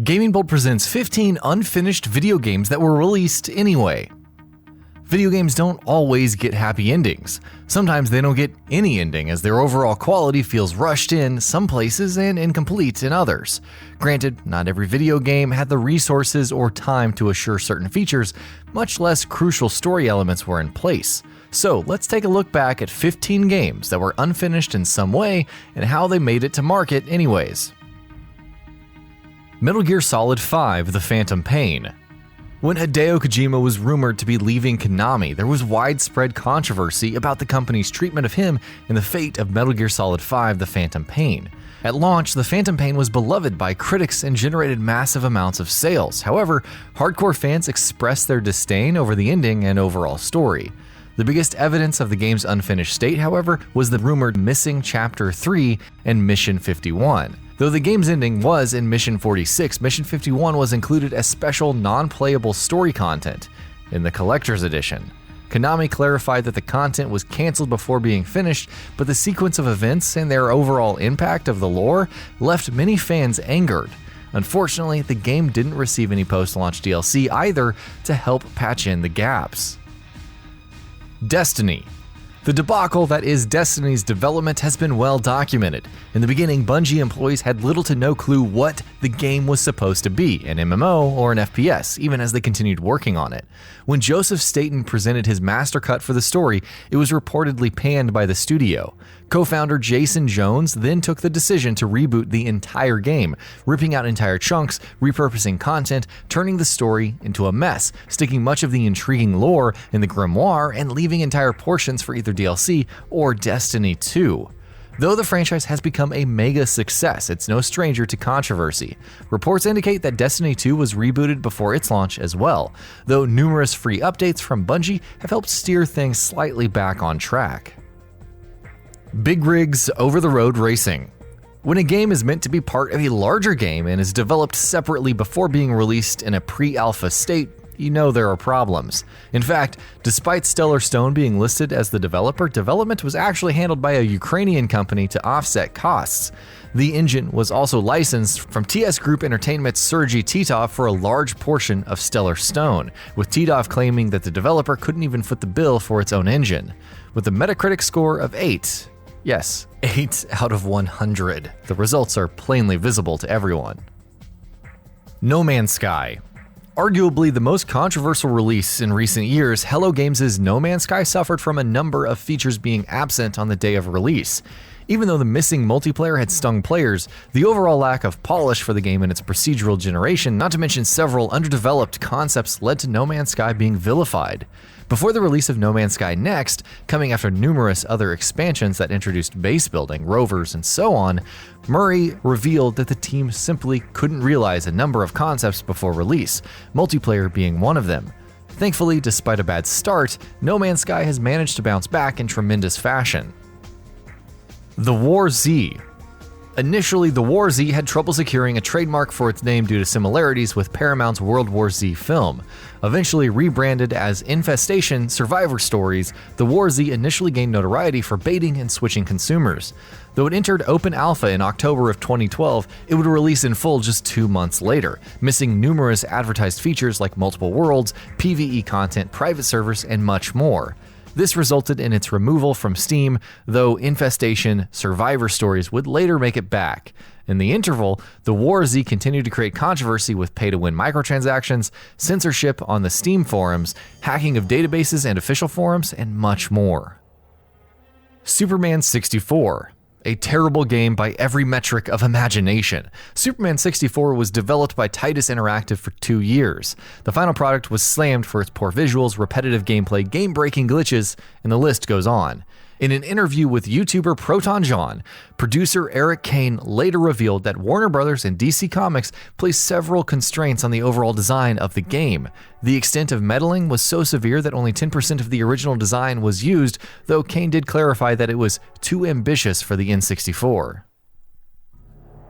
Gaming Bolt presents 15 unfinished video games that were released anyway. Video games don't always get happy endings. Sometimes they don't get any ending as their overall quality feels rushed in some places and incomplete in others. Granted, not every video game had the resources or time to assure certain features, much less crucial story elements were in place. So let's take a look back at 15 games that were unfinished in some way and how they made it to market anyways. Metal Gear Solid 5: The Phantom Pain. When Hideo Kojima was rumored to be leaving Konami, there was widespread controversy about the company's treatment of him and the fate of Metal Gear Solid 5: The Phantom Pain. At launch, The Phantom Pain was beloved by critics and generated massive amounts of sales. However, hardcore fans expressed their disdain over the ending and overall story. The biggest evidence of the game's unfinished state, however, was the rumored missing Chapter 3 and Mission 51. Though the game's ending was in Mission 46, Mission 51 was included as special non-playable story content in the Collector's Edition. Konami clarified that the content was cancelled before being finished, but the sequence of events and their overall impact of the lore left many fans angered. Unfortunately, the game didn't receive any post-launch DLC either to help patch in the gaps. Destiny. The debacle that is Destiny's development has been well documented. In the beginning, Bungie employees had little to no clue what the game was supposed to be, an MMO or an FPS, even as they continued working on it. When Joseph Staten presented his master cut for the story, it was reportedly panned by the studio. Co-founder Jason Jones then took the decision to reboot the entire game, ripping out entire chunks, repurposing content, turning the story into a mess, sticking much of the intriguing lore in the grimoire, and leaving entire portions for either DLC or Destiny 2. Though the franchise has become a mega success, it's no stranger to controversy. Reports indicate that Destiny 2 was rebooted before its launch as well, though numerous free updates from Bungie have helped steer things slightly back on track. Big Rigs Over-the-Road Racing. When a game is meant to be part of a larger game and is developed separately before being released in a pre-alpha state, you know there are problems. In fact, despite Stellar Stone being listed as the developer, development was actually handled by a Ukrainian company to offset costs. The engine was also licensed from TS Group Entertainment's Sergei Titov for a large portion of Stellar Stone, with Titov claiming that the developer couldn't even foot the bill for its own engine. With a Metacritic score of 8, yes, 8 out of 100, the results are plainly visible to everyone. No Man's Sky. Arguably the most controversial release in recent years, Hello Games' No Man's Sky suffered from a number of features being absent on the day of release. Even though the missing multiplayer had stung players, the overall lack of polish for the game and its procedural generation, not to mention several underdeveloped concepts, led to No Man's Sky being vilified. Before the release of No Man's Sky Next, coming after numerous other expansions that introduced base building, rovers, and so on, Murray revealed that the team simply couldn't realize a number of concepts before release, multiplayer being one of them. Thankfully, despite a bad start, No Man's Sky has managed to bounce back in tremendous fashion. The War Z. Initially, The War Z had trouble securing a trademark for its name due to similarities with Paramount's World War Z film. Eventually rebranded as Infestation Survivor Stories, The War Z initially gained notoriety for baiting and switching consumers. Though it entered open alpha in October of 2012, it would release in full just 2 months later, missing numerous advertised features like multiple worlds, PvE content, private servers, and much more. This resulted in its removal from Steam, though Infestation Survivor Stories would later make it back. In the interval, The War Z continued to create controversy with pay-to-win microtransactions, censorship on the Steam forums, hacking of databases and official forums, and much more. Superman 64. A terrible game by every metric of imagination. Superman 64 was developed by Titus Interactive for 2 years. The final product was slammed for its poor visuals, repetitive gameplay, game-breaking glitches, and the list goes on. In an interview with YouTuber Proton John, producer Eric Kane later revealed that Warner Bros. And DC Comics placed several constraints on the overall design of the game. The extent of meddling was so severe that only 10% of the original design was used, though Kane did clarify that it was too ambitious for the N64.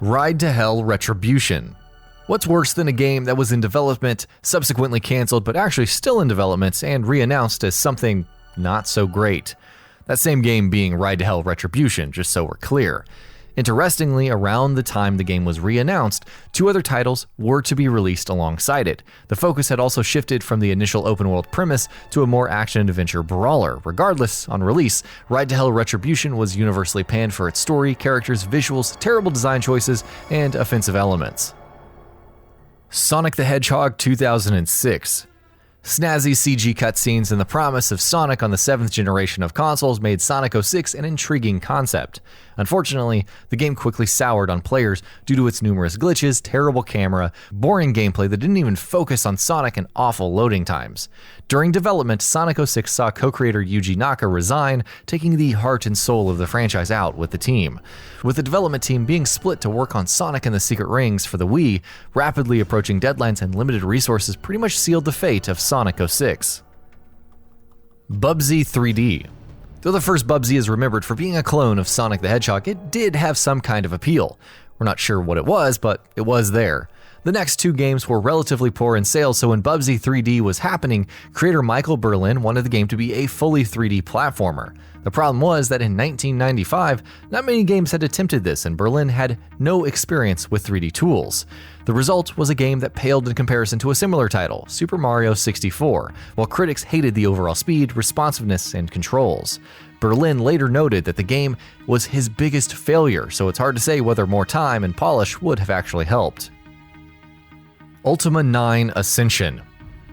Ride to Hell Retribution. What's worse than a game that was in development, subsequently canceled, but actually still in development and re-announced as something not so great? That same game being Ride to Hell Retribution, just so we're clear. Interestingly, around the time the game was re-announced, 2 other titles were to be released alongside it. The focus had also shifted from the initial open-world premise to a more action-adventure brawler. Regardless, on release, Ride to Hell Retribution was universally panned for its story, characters, visuals, terrible design choices, and offensive elements. Sonic the Hedgehog 2006. Snazzy CG cutscenes and the promise of Sonic on the 7th generation of consoles made Sonic 06 an intriguing concept. Unfortunately, the game quickly soured on players due to its numerous glitches, terrible camera, boring gameplay that didn't even focus on Sonic, and awful loading times. During development, Sonic 06 saw co-creator Yuji Naka resign, taking the heart and soul of the franchise out with the team. With the development team being split to work on Sonic and the Secret Rings for the Wii, rapidly approaching deadlines and limited resources pretty much sealed the fate of Sonic 06. Bubsy 3D. Though the first Bubsy is remembered for being a clone of Sonic the Hedgehog, it did have some kind of appeal. We're not sure what it was, but it was there. The next 2 games were relatively poor in sales, so when Bubsy 3D was happening, creator Michael Berlin wanted the game to be a fully 3D platformer. The problem was that in 1995, not many games had attempted this, and Berlin had no experience with 3D tools. The result was a game that paled in comparison to a similar title, Super Mario 64, while critics hated the overall speed, responsiveness, and controls. Berlin later noted that the game was his biggest failure, so it's hard to say whether more time and polish would have actually helped. Ultima 9 Ascension.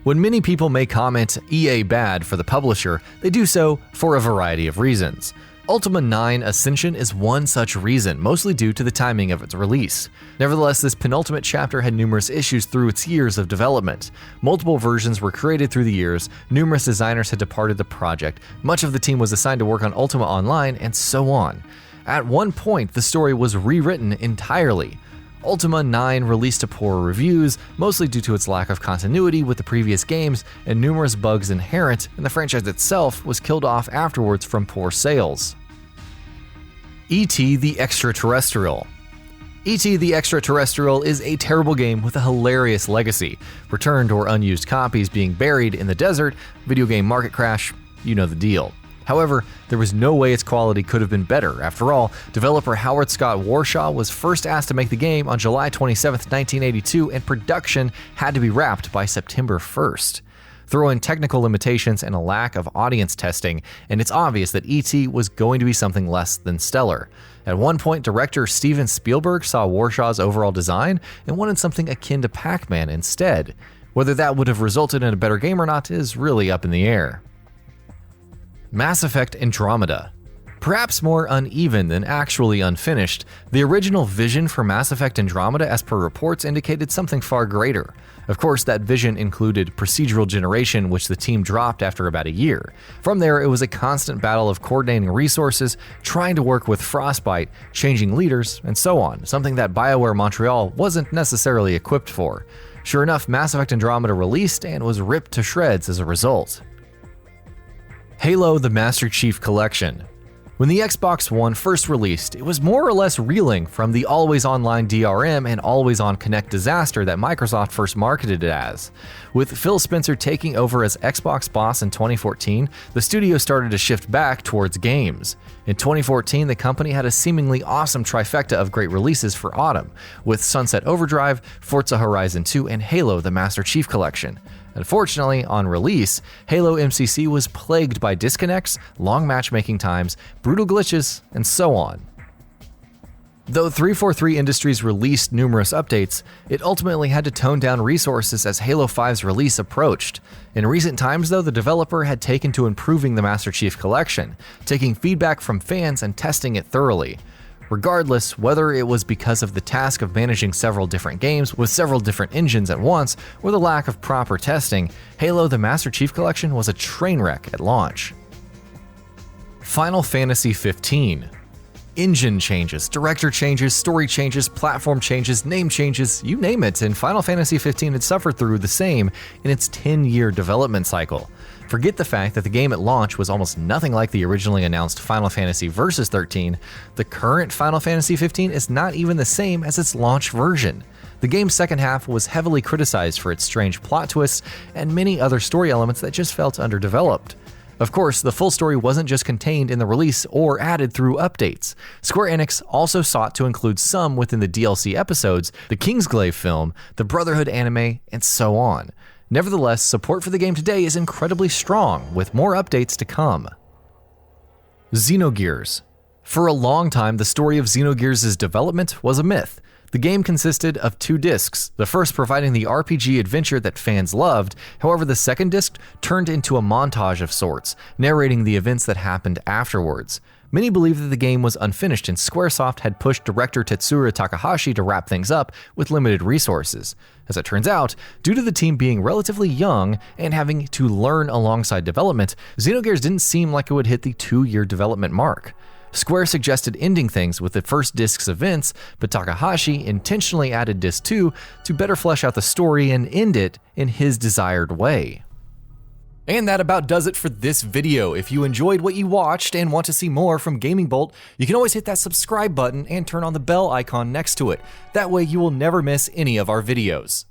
When many people may comment EA bad for the publisher, they do so for a variety of reasons. Ultima 9 Ascension is one such reason, mostly due to the timing of its release. Nevertheless, this penultimate chapter had numerous issues through its years of development. Multiple versions were created through the years, numerous designers had departed the project, much of the team was assigned to work on Ultima Online, and so on. At one point, the story was rewritten entirely. Ultima 9 released to poor reviews, mostly due to its lack of continuity with the previous games, and numerous bugs inherent, and the franchise itself was killed off afterwards from poor sales. E.T. the Extraterrestrial. E.T. the Extraterrestrial is a terrible game with a hilarious legacy. Returned or unused copies being buried in the desert, video game market crash, you know the deal. However, there was no way its quality could have been better. After all, developer Howard Scott Warshaw was first asked to make the game on July 27, 1982, and production had to be wrapped by September 1st. Throw in technical limitations and a lack of audience testing, and it's obvious that E.T. was going to be something less than stellar. At one point, director Steven Spielberg saw Warshaw's overall design and wanted something akin to Pac-Man instead. Whether that would have resulted in a better game or not is really up in the air. Mass Effect Andromeda. Perhaps more uneven than actually unfinished, the original vision for Mass Effect Andromeda, as per reports, indicated something far greater. Of course, that vision included procedural generation, which the team dropped after about a year. From there, it was a constant battle of coordinating resources, trying to work with Frostbite, changing leaders, and so on, something that BioWare Montreal wasn't necessarily equipped for. Sure enough, Mass Effect Andromeda released and was ripped to shreds as a result. Halo: The Master Chief Collection. When the Xbox One first released, it was more or less reeling from the always-online DRM and always-on Kinect disaster that Microsoft first marketed it as. With Phil Spencer taking over as Xbox boss in 2014, the studio started to shift back towards games. In 2014, the company had a seemingly awesome trifecta of great releases for autumn, with Sunset Overdrive, Forza Horizon 2, and Halo: The Master Chief Collection. Unfortunately, on release, Halo MCC was plagued by disconnects, long matchmaking times, brutal glitches, and so on. Though 343 Industries released numerous updates, it ultimately had to tone down resources as Halo 5's release approached. In recent times, though, the developer had taken to improving the Master Chief Collection, taking feedback from fans and testing it thoroughly. Regardless, whether it was because of the task of managing several different games with several different engines at once, or the lack of proper testing, Halo: The Master Chief Collection was a train wreck at launch. Final Fantasy XV. Engine changes, director changes, story changes, platform changes, name changes, you name it, and Final Fantasy XV had suffered through the same in its 10-year development cycle. Forget the fact that the game at launch was almost nothing like the originally announced Final Fantasy Versus 13, the current Final Fantasy XV is not even the same as its launch version. The game's second half was heavily criticized for its strange plot twists and many other story elements that just felt underdeveloped. Of course, the full story wasn't just contained in the release or added through updates. Square Enix also sought to include some within the DLC episodes, the Kingsglaive film, the Brotherhood anime, and so on. Nevertheless, support for the game today is incredibly strong, with more updates to come. Xenogears. For a long time, the story of Xenogears' development was a myth. The game consisted of 2 discs, the first providing the RPG adventure that fans loved. However, the second disc turned into a montage of sorts, narrating the events that happened afterwards. Many believe that the game was unfinished and Squaresoft had pushed director Tetsuro Takahashi to wrap things up with limited resources. As it turns out, due to the team being relatively young and having to learn alongside development, Xenogears didn't seem like it would hit the 2-year development mark. Square suggested ending things with the first disc's events, but Takahashi intentionally added disc 2 to better flesh out the story and end it in his desired way. And that about does it for this video. If you enjoyed what you watched and want to see more from Gaming Bolt, you can always hit that subscribe button and turn on the bell icon next to it. That way you will never miss any of our videos.